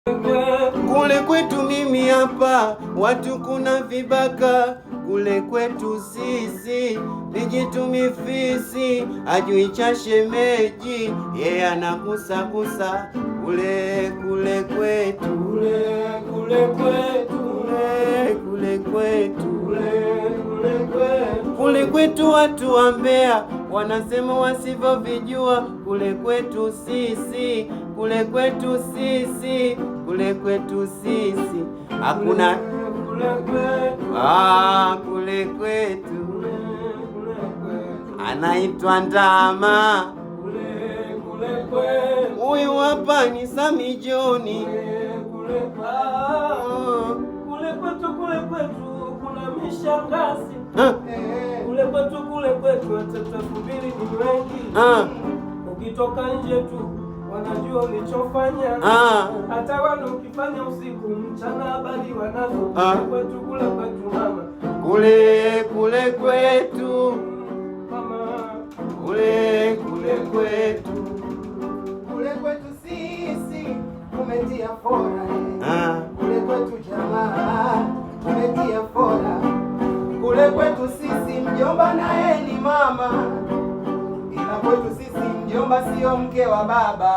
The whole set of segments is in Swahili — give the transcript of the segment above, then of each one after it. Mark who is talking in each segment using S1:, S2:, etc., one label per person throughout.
S1: Kule kwetu mimi hapa watu kuna vibaka, kule kwetu sisi lijitu mifisi, ajui cha shemeji yeye anakusakusa. Kule kwetu kule kwetu watu wa Mbeya wanasema wasivyovijua. Kule kwetu sisi hakuna kule kwetu anaitwa ndama. Huyu hapa ni Sami Joni.
S2: Kule kwetu kuna mishangazi. Kule kwetu watoto 2000 ni wengi. Ukitoka nje tu wanajua ulichofanya. Hata wale ukifanya usiku mchana habari wanazo. Kule kwetu mama.
S1: Kule kwetu
S2: Mama.
S1: Kule kwetu
S3: sisi umetia fora. Kule kwetu jamaa umetia fora. Kule kwetu sisi mjomba naye ni mama, ila kwetu sisi mjomba sio mke wa baba.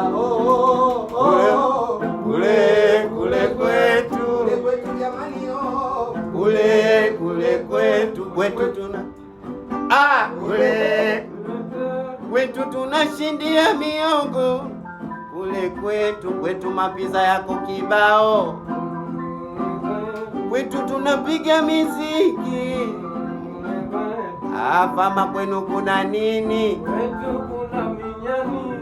S1: Kule kwetu
S3: jamani,
S1: kwetu tuna kwetu tunashindia miongo. Kule kwetu mapiza yako kibao. Kwetu tunapiga miziki. Fama kwenu kuna nini?
S2: Kwetu kuna minyani.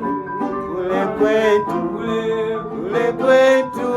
S1: Kule kwetu